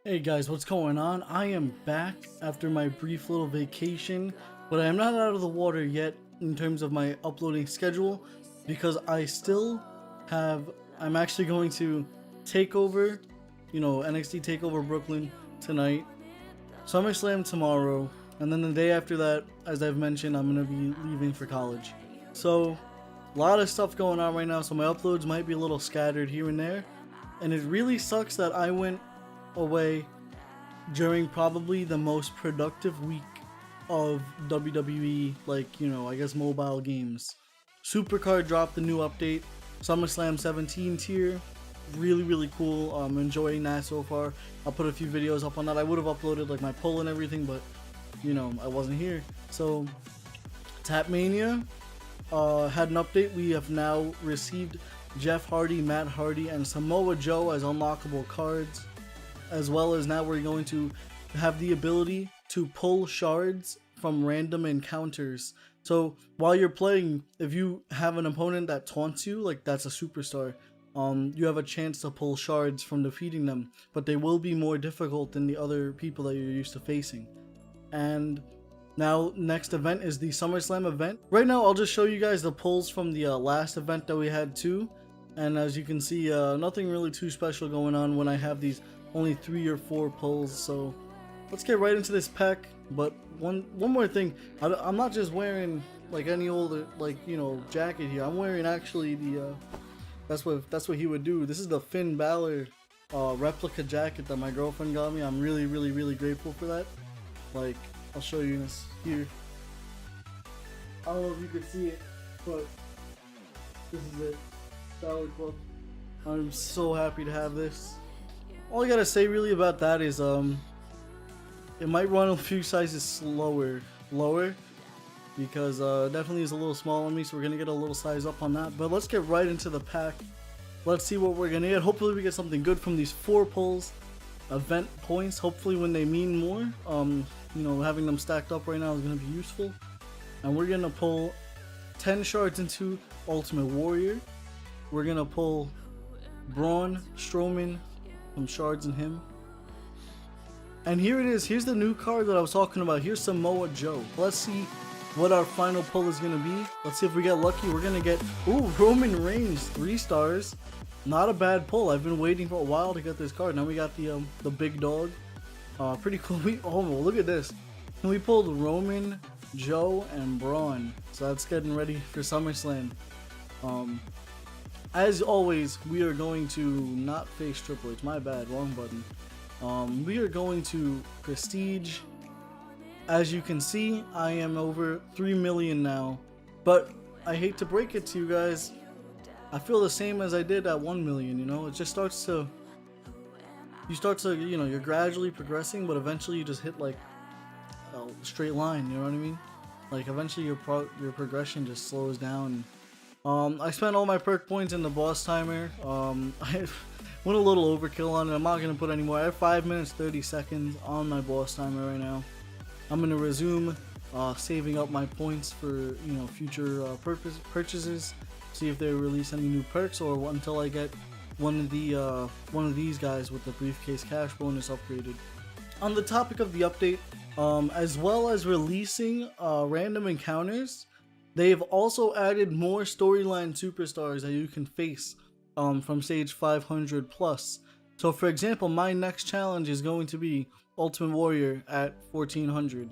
Hey guys, what's going on? I am back after my brief little vacation, but I am not out of the water yet in terms of my uploading schedule because I'm actually going to take over, NXT TakeOver Brooklyn tonight, SummerSlam tomorrow, and then the day after that, as I've mentioned, I'm going to be leaving for college. So, a lot of stuff going on right now, so my uploads might be a little scattered here and there, and it really sucks that I went away during probably the most productive week of WWE, I guess mobile games. Supercard dropped the new update, SummerSlam 17 tier, really cool. I'm enjoying that so far. I'll put a few videos up on that. I would have uploaded like my poll and everything, but I wasn't here. So Tap Mania had an update. We have now received Jeff Hardy, Matt Hardy, and Samoa Joe as unlockable cards, as well as now we're going to have the ability to pull shards from random encounters. So while you're playing, if you have an opponent that taunts you, like that's a superstar, you have a chance to pull shards from defeating them, but they will be more difficult than the other people that you're used to facing. And now next event is the SummerSlam event. Right now I'll just show you guys the pulls from the last event that we had too, and as you can see, nothing really too special going on when I have these only 3 or 4 pulls. So let's get right into this pack. But one more thing, I'm not just wearing like any old jacket here. I'm wearing actually the that's what he would do. This is the Finn Balor replica jacket that my girlfriend got me. I'm really grateful for that. Like, I'll show you this here. I don't know if you can see it, but this is it. Balor Club. I'm so happy to have this. All I gotta say really about that is it might run a few sizes lower because definitely is a little small on me, so we're gonna get a little size up on that. But let's get right into the pack. Let's see what we're gonna get. Hopefully we get something good from these 4 pulls. Event points, hopefully when they mean more. Having them stacked up right now is gonna be useful. And we're gonna pull 10 shards into Ultimate Warrior. We're gonna pull Braun Strowman, some shards in him. And here it is. Here's the new card that I was talking about. Here's Samoa Joe. Let's see what our final pull is gonna be. Let's see if we get lucky. We're gonna get Roman Reigns, 3 stars. Not a bad pull. I've been waiting for a while to get this card. Now we got the big dog. Pretty cool. Look at this. And we pulled Roman, Joe, and Braun. So that's getting ready for SummerSlam. As always, we are going to not face Triple H. My bad, wrong button. We are going to Prestige. As you can see, I am over 3 million now. But I hate to break it to you guys, I feel the same as I did at 1 million, It just starts to... you're gradually progressing, but eventually you just hit like a straight line, you know what I mean? Like eventually your progression just slows down. I spent all my perk points in the boss timer. I went a little overkill on it. I'm not going to put any more. I have 5 minutes 30 seconds on my boss timer right now. I'm going to resume saving up my points for future purchases. See if they release any new perks, or until I get one of these guys with the briefcase cash bonus upgraded. On the topic of the update, as well as releasing random encounters, they've also added more storyline superstars that you can face from stage 500 plus. So for example, my next challenge is going to be Ultimate Warrior at 1400,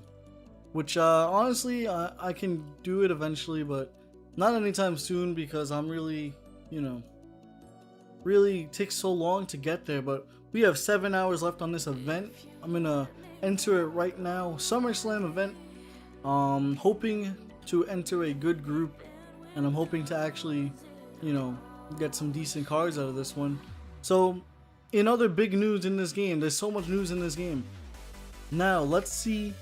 which honestly I can do it eventually, but not anytime soon because I'm really takes so long to get there. But we have 7 hours left on this event. I'm gonna enter it right now. SummerSlam event. Hoping to enter a good group, and I'm hoping to actually get some decent cards out of this one. So in other big news in this game, there's so much news in this game. Now let's see.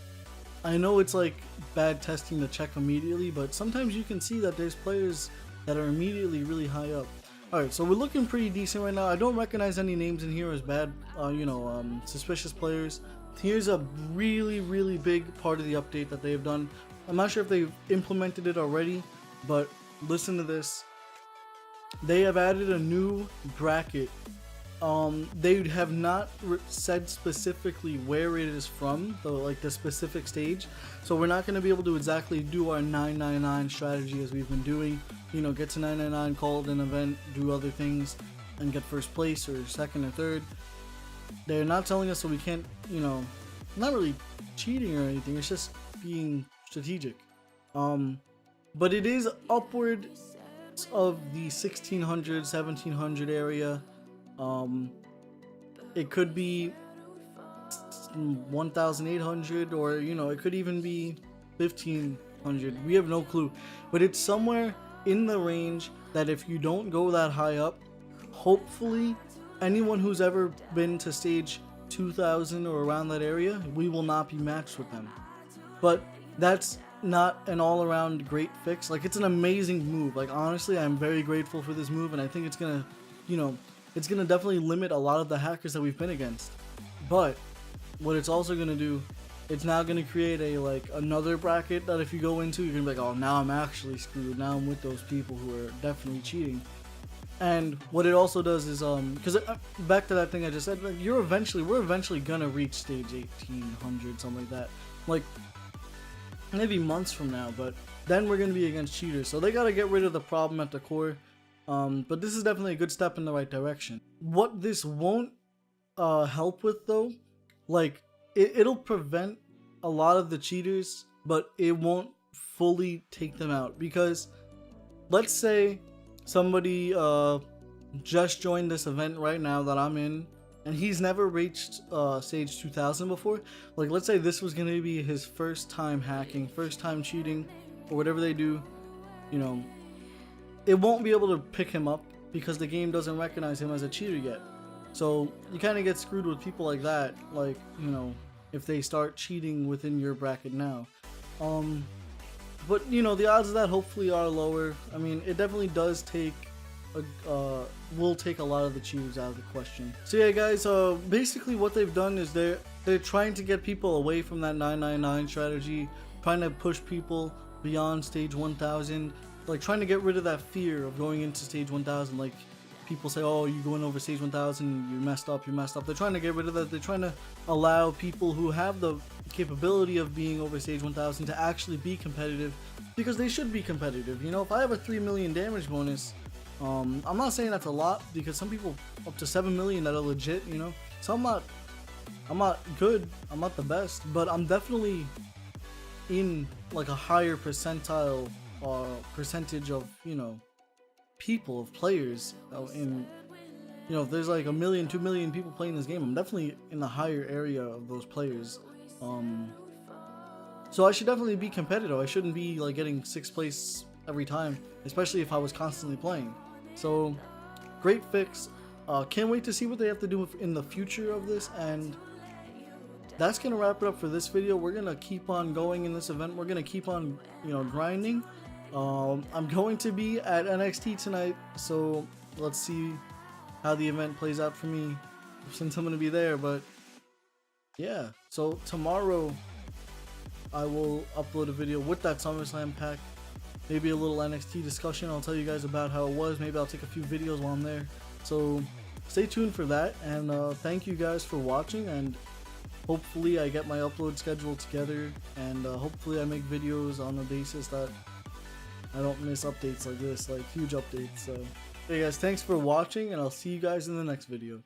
I know it's like bad testing to check immediately, but sometimes you can see that there's players that are immediately really high up. Alright, so we're looking pretty decent right now. I don't recognize any names in here as bad, suspicious players. Here's a really big part of the update that they've done. I'm not sure if they've implemented it already, but listen to this. They have added a new bracket They have not said specifically where it is from, the specific stage. So we're not going to be able to exactly do our 999 strategy as we've been doing. You know, get to 999, call it an event, do other things, and get first place or second or third. They're not telling us, so we can't, you know, not really cheating or anything. It's just being strategic. But it is upward of the 1600, 1700 area. It could be 1800, or you know, it could even be 1500. We have no clue, but it's somewhere in the range that if you don't go that high up, hopefully anyone who's ever been to stage 2000 or around that area, we will not be matched with them. But that's not an all-around great fix. Like, it's an amazing move. Like, honestly, I'm very grateful for this move, and I think it's gonna, you know, it's gonna definitely limit a lot of the hackers that we've been against. But what it's also gonna do, it's now gonna create another bracket that if you go into, you're gonna be like, oh, now I'm actually screwed. Now I'm with those people who are definitely cheating. And what it also does is, because back to that thing I just said, like, we're eventually gonna reach stage 1800, something like that. Like, maybe months from now, but then we're gonna be against cheaters. So they gotta get rid of the problem at the core. But this is definitely a good step in the right direction. What this won't help with though, like, it'll prevent a lot of the cheaters, but it won't fully take them out. Because let's say somebody just joined this event right now that I'm in, and he's never reached stage 2000 before. Like, let's say this was gonna be his first time hacking, first time cheating, or whatever they do, you know, it won't be able to pick him up because the game doesn't recognize him as a cheater yet. So you kind of get screwed with people like that, like, you know, if they start cheating within your bracket now. But you know, the odds of that hopefully are lower. I mean, it definitely does take will take a lot of the cheaters out of the question. So yeah, guys, basically what they've done is they're trying to get people away from that 999 strategy, trying to push people beyond stage 1000, like trying to get rid of that fear of going into stage 1000. Like, people say, oh, you going over stage 1000, you messed up. They're trying to get rid of that. They're trying to allow people who have the capability of being over stage 1000 to actually be competitive, because they should be competitive. You know, if I have a 3 million damage bonus, I'm not saying that's a lot, because some people up to 7 million that are legit, you know. So I'm not good, I'm not the best, but I'm definitely in like a higher percentile percentage of, you know, people, of players in, you know, if there's like 1 million, 2 million people playing this game, I'm definitely in the higher area of those players. So I should definitely be competitive. I shouldn't be like getting 6th place every time, especially if I was constantly playing. So great fix. Can't wait to see what they have to do in the future of this. And that's gonna wrap it up for this video. We're gonna keep on going in this event. We're gonna keep on, you know, grinding. I'm going to be at NXT tonight, so let's see how the event plays out for me, since I'm going to be there. But yeah, so tomorrow I will upload a video with that SummerSlam pack, maybe a little NXT discussion. I'll tell you guys about how it was. Maybe I'll take a few videos while I'm there, so stay tuned for that. And thank you guys for watching, and hopefully I get my upload schedule together, and hopefully I make videos on the basis that I don't miss updates like this, like huge updates. So hey guys, thanks for watching, and I'll see you guys in the next video.